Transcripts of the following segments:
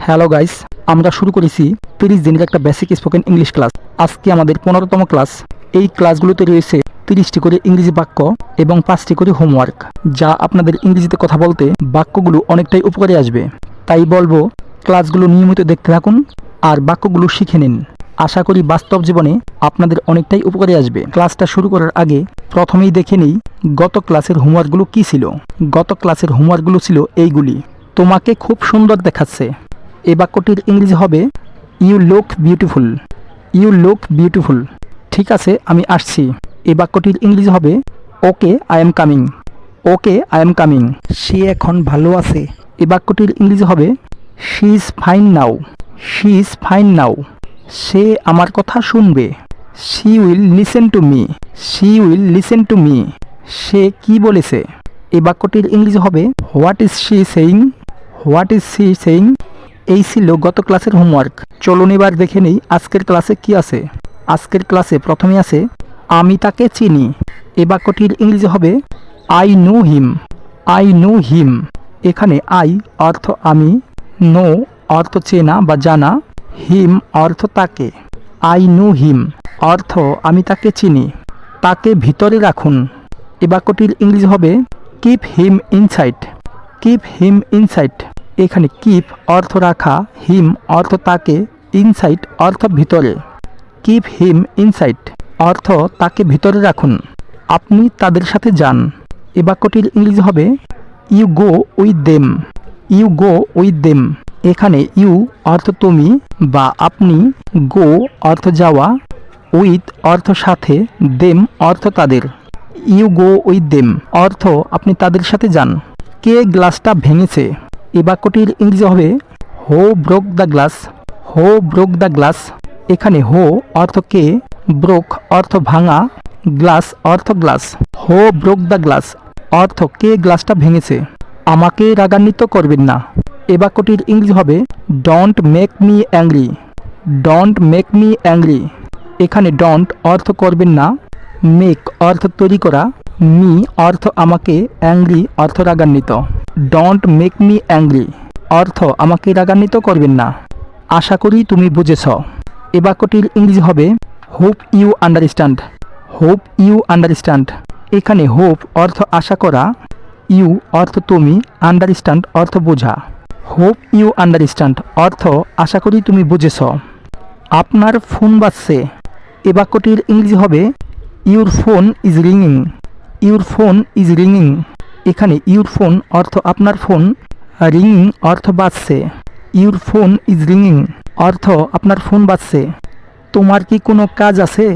Hello guys, আমরা শুরু করেছি 30 দিনের একটা বেসিক স্পোকেন ইংলিশ ক্লাস। আজকে আমাদের 15তম ক্লাস। এই ক্লাসগুলোতে রয়েছে 30টি করে ইংরেজি বাক্য এবং 5টি করে হোমওয়ার্ক, যা আপনাদের ইংরেজিতে কথা বলতে বাক্যগুলো অনেকটাই উপকারে আসবে। তাই বলবো ক্লাসগুলো নিয়মিত দেখতে থাকুন আর বাক্যগুলো শিখে নিন। আশা করি বাস্তব জীবনে আপনাদের অনেকটাই উপকারে আসবে। ক্লাসটা শুরু করার আগে প্রথমেই দেখে নিই গত ক্লাসের হোমওয়ার্কগুলো কী ছিল। গত ক্লাসের হোমওয়ার্কগুলো ছিল এইগুলি। তোমাকে খুব সুন্দর দেখাচ্ছে। এই বাক্যটির ইংরেজি হবে you look beautiful. You look beautiful. ঠিক আছে, আমি আসছি। এই বাক্যটির ইংরেজি হবে okay I am coming. Okay I am coming. সে এখন ভালো আছে। এই বাক্যটির ইংরেজি হবে she is fine now. She is fine now. সে আমার কথা শুনবে। She will listen to me. She will listen to me. সে কি বলেছে। এই বাক্যটির ইংরেজি হবে what is she saying. What is she saying. এই ছিল গত ক্লাসের হোমওয়ার্ক। চলুন এবার দেখে নিই আজকের ক্লাসে কি আছে। আজকের ক্লাসে প্রথমে আছে আমি তাকে চিনি। এই বাক্যটির ইংরেজি হবে I know him. I know him. এখানে আই অর্থ আমি, নো অর্থ চেনা বা জানা, হিম অর্থ তাকে। আই নো হিম অর্থ আমি তাকে চিনি। তাকে ভিতরে রাখুন। এই বাক্যটির ইংরেজি হবে keep him inside. Keep him inside. এখানে কিপ অর্থ রাখা, হিম অর্থ তাকে, ইনসাইড অর্থ ভিতরে। কিপ হিম ইনসাইড অর্থ তাকে ভিতরে রাখুন। আপনি তাদের সাথে যান। এই বাক্যটির ইংরেজি হবে you go with them. You go with them. এখানে ইউ অর্থ তুমি বা আপনি, গো অর্থ যাওয়া, উইথ অর্থ সাথে, দেম অর্থ তাদের। ইউ গো উইথ দেম অর্থ আপনি তাদের সাথে যান। কে গ্লাসটা ভেঙেছে। এই বাক্যটির ইংরেজি হবে হো ব্রোক দ্য গ্লাস। হো ব্রোক দ্য গ্লাস। এখানে হো অর্থ কে, ব্রোক অর্থ ভাঙা, গ্লাস অর্থ গ্লাস। হো ব্রোক দ্য গ্লাস অর্থ কে গ্লাসটা ভেঙেছে। আমাকে রাগান্বিত করবেন না। এই বাক্যটির ইংরেজি হবে don't make me angry. Don't make me angry. এখানে ডোন্ট অর্থ করবেন না, মেক অর্থ তৈরি করা, মি অর্থ আমাকে, অ্যাংরি অর্থ রাগান্বিত। ডোন্ট মেক মি অ্যাংরি অর্থ আমাকে রাগান্বিত করবেন না। আশা করি তুমি বুঝেছ। এ বাক্যটির ইংরেজি হবে hope you understand. Hope you understand. এখানে হোপ অর্থ আশা করা, ইউ অর্থ তুমি, আন্ডারস্ট্যান্ড অর্থ বোঝা। হোপ ইউ আন্ডারস্ট্যান্ড অর্থ আশা করি তুমি বুঝেছ। আপনার ফোন বাজছে। এ বাক্যটির ইংরেজি হবে your phone is রিংিং। Your phone is রিংিং। এখানে ইউর ফোন অর্থ আপনার ফোন, রিংিং অর্থ বাজছে। ইউর ফোন ইজ রিংিং অর্থ আপনার ফোন বাজছে। তোমার কি কোনো কাজ আছে।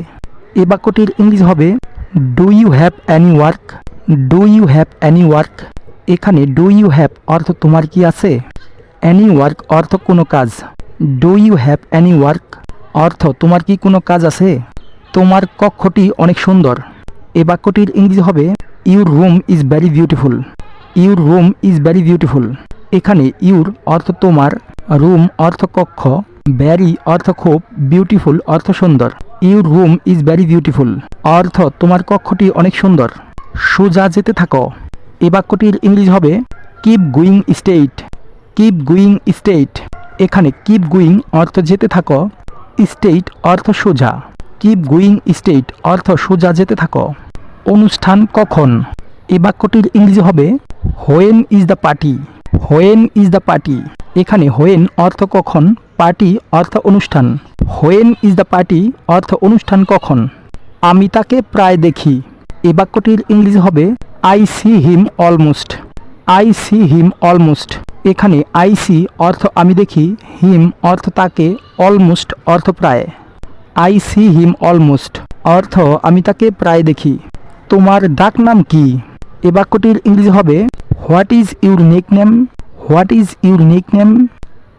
এ বাক্যটির ইংরেজি হবে do you have any work. Do you have any work. এখানে ডু ইউ হ্যাভ অর্থ তোমার কি আছে, এনি ওয়ার্ক অর্থ কোনো কাজ। Do you have any work অর্থ তোমার কি কোনো কাজ আছে। তোমার কক্ষটি অনেক সুন্দর। এ বাক্যটির ইংরেজি হবে your room is very beautiful. Your room is very beautiful. এখানে ইউর অর্থ তোমার, রুম অর্থ কক্ষ, ভেরি অর্থ খুব, বিউটিফুল অর্থ সুন্দর। Your room is very beautiful অর্থ তোমার কক্ষটি অনেক সুন্দর। সোজা যেতে থাকো। এ বাক্যটির ইংরেজি হবে keep going straight. Keep going straight. এখানে কিপ গোয়িং অর্থ যেতে থাকো, স্ট্রেইট অর্থ সোজা। কিপ গোয়িং স্ট্রেইট অর্থ সোজা যেতে থাকো। অনুষ্ঠান কখন। এই বাক্যটির ইংরেজি হবে when is the party. When is the party. এখানে হোয়েন অর্থ কখন, পার্টি অর্থ অনুষ্ঠান। হোয়েন ইজ দ্য পার্টি অর্থ অনুষ্ঠান কখন। আমি তাকে প্রায় দেখি। এই বাক্যটির ইংরেজি হবে I see him almost. I see him almost. এখানে আই সি অর্থ আমি দেখি, হিম অর্থ তাকে, অলমোস্ট অর্থ প্রায়। আই সি হিম অলমোস্ট অর্থ আমি তাকে প্রায় দেখি। তোমার ডাক নাম কি। এ বাক্যটির ইংরেজি হবে what is your nickname. What is your nickname.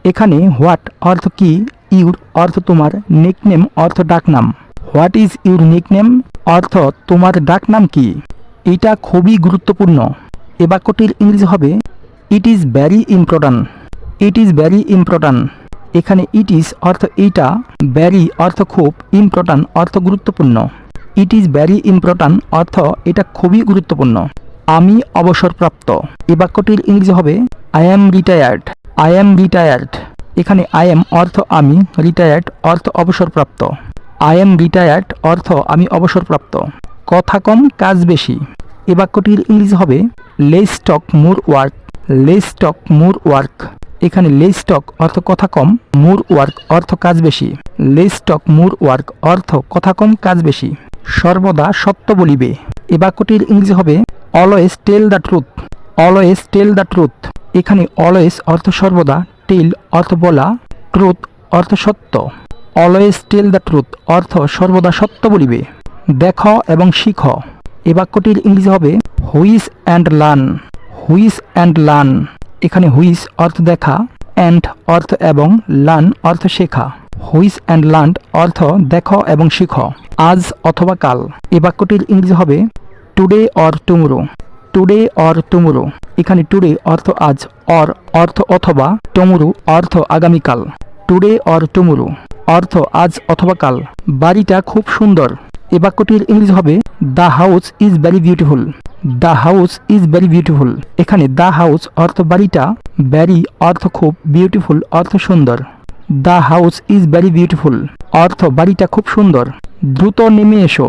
এখানে হোয়াট অর্থ কি, ইউর অর্থ তোমার, নিকনেম অর্থ ডাকনাম। হোয়াট ইজ ইউর নিকনেম অর্থ তোমার ডাকনাম কি। এটা খুবই গুরুত্বপূর্ণ। এ বাক্যটির ইংরেজি হবে it is very important. It is very important. এখানে ইট ইজ অর্থ এইটা, ভেরি অর্থ খুব, ইম্পর্ট্যান্ট অর্থ গুরুত্বপূর্ণ। ইট ইজ ভেরি ইম্পর্ট্যান্ট অর্থ এটা খুবই গুরুত্বপূর্ণ। আমি অবসরপ্রাপ্ত। এই বাক্যটির ইংরেজি হবে I am retired. I am retired. এখানে আই এম অর্থ আমি, রিটায়ার্ড অর্থ অবসরপ্রাপ্ত। আই এম রিটায়ার্ড অর্থ আমি অবসরপ্রাপ্ত। কথা কম কাজ বেশি। এ বাক্যটির ইংরেজি হবে less talk more work. Less talk more work. এখানে লেস টক অর্থ কথা কম, মোর ওয়ার্ক অর্থ কাজ বেশি। লেস টক মোর ওয়ার্ক অর্থ কথা কম কাজ বেশি। সর্বদা সত্য বলিবে। এ বাক্যটির ইংরেজি হবে always tell the truth. Always tell the truth. এখানে অলওয়েজ অর্থ সর্বদা, টেল অর্থ বলা, ট্রুথ অর্থ সত্য। অলওয়েজ টেল দ্য ট্রুথ অর্থ সর্বদা সত্য বলিবে। দেখো এবং শিখো। এ বাক্যটির ইংরেজি হবে wish and learn. Wish and learn. এখানে হুইস অর্থ দেখা, অ্যান্ড অর্থ এবং, লার্ন অর্থ শেখা। হুইস অ্যান্ড লার্ন অর্থ দেখো এবং শিখো। আজ অথবা কাল। এ বাক্যটির ইংরেজি হবে today or tomorrow. Today or tomorrow. এখানে টুডে অর্থ আজ, অর অর্থ অথবা, টুমরো অর্থ আগামীকাল। টুডে অর টুমরো অর্থ আজ অথবা কাল। বাড়িটা খুব সুন্দর। এ বাক্যটির ইংরেজি হবে the house is very beautiful. The house is very beautiful. এখানে দ্য হাউস অর্থ বাড়িটা, ভেরি অর্থ খুব, বিউটিফুল অর্থ সুন্দর। The house is very beautiful অর্থ বাড়িটা খুব সুন্দর। দ্রুত নেমে এসো।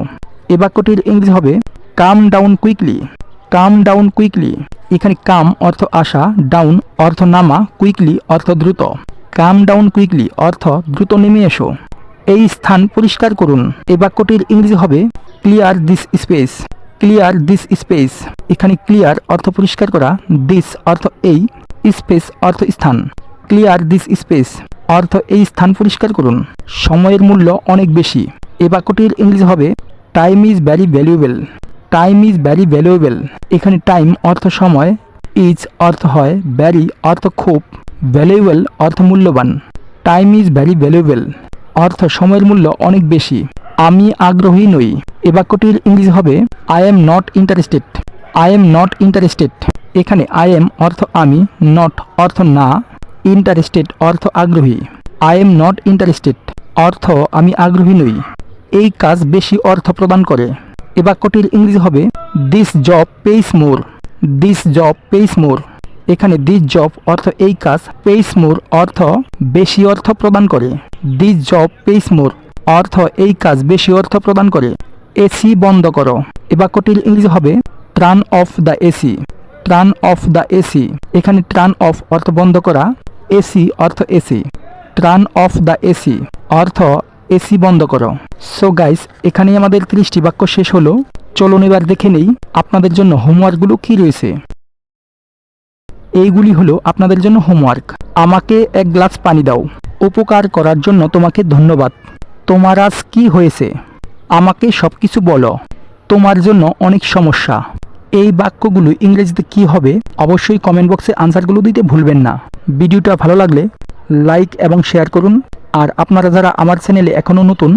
এ বাক্যটির ইংরেজি হবে কাম ডাউন কুইকলি। কাম ডাউন কুইকলি। এখানে কাম অর্থ আসা, ডাউন অর্থ নামা, কুইকলি অর্থ দ্রুত। কাম ডাউন কুইকলি অর্থ দ্রুত নেমে এসো। এই স্থান পরিষ্কার করুন। এই বাক্যটির ইংরেজি হবে clear this space. Clear this space. এখানে ক্লিয়ার অর্থ পরিষ্কার করা, দিস অর্থ এই, স্পেস অর্থ স্থান। ক্লিয়ার দিস স্পেস অর্থ এই স্থান পরিষ্কার করুন। সময়ের মূল্য অনেক বেশি। এই বাক্যটির ইংরেজি হবে time is very valuable. Time is very valuable. এখানে টাইম অর্থ সময়, ইজ অর্থ হয়, ভ্যারি অর্থ খুব, ভ্যালুয়েবল অর্থ মূল্যবান। টাইম ইজ ভ্যারি ভ্যালুয়েবল অর্থ সময়ের মূল্য অনেক বেশি। আমি আগ্রহী নই। এ বাক্যটির ইংরেজি হবে I am not interested. I am not interested. এখানে আই এম অর্থ আমি, নট অর্থ না, ইন্টারেস্টেড অর্থ আগ্রহী। আই এম নট ইন্টারেস্টেড অর্থ আমি আগ্রহী নই। এই কাজ বেশি অর্থ প্রদান করে। এ বাক্যটির ইংরেজি হবে this job pays more. This job pays more. এখানে দিস জব অর্থ এই কাজ, পেইস মোর অর্থ বেশি অর্থ প্রদান করে। দিস জব পেইস মোর অর্থ এই কাজ বেশি অর্থ প্রদান করে। এসি বন্ধ করো। এ বাক্যটির ইংরেজি হবে turn off the AC. Turn off the AC. এখানে টার্ন অফ অর্থ বন্ধ করা, এসি অর্থ AC. Turn off the AC অর্থ এসি বন্ধ করো। সো গাইস, এখানেই আমাদের 30টি বাক্য শেষ হলো। চলুন এবার দেখে নেই আপনাদের জন্য হোমওয়ার্কগুলো কি রয়েছে। এইগুলি হলো আপনাদের জন্য হোমওয়ার্ক। আমাকে এক গ্লাস পানি দাও। উপকার করার জন্য তোমাকে ধন্যবাদ। তোমার আজ কি হয়েছে? আমাকে সব কিছু বলো। তোমার জন্য অনেক সমস্যা। এই বাক্যগুলো ইংরেজিতে কি হবে অবশ্যই কমেন্ট বক্সে আনসারগুলো দিতে ভুলবেন না। ভিডিওটা ভালো লাগলে লাইক এবং শেয়ার করুন। আর আপনারা যারা আমার চ্যানেলে এখনও নতুন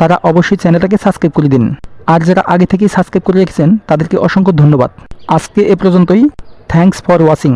তারা অবশ্যই চ্যানেলটাকে সাবস্ক্রাইব করে দিন। আর যারা আগে থেকেই সাবস্ক্রাইব করে রেখেছেন তাদেরকে অসংখ্য ধন্যবাদ। আজকে এ পর্যন্তই। Thanks for watching.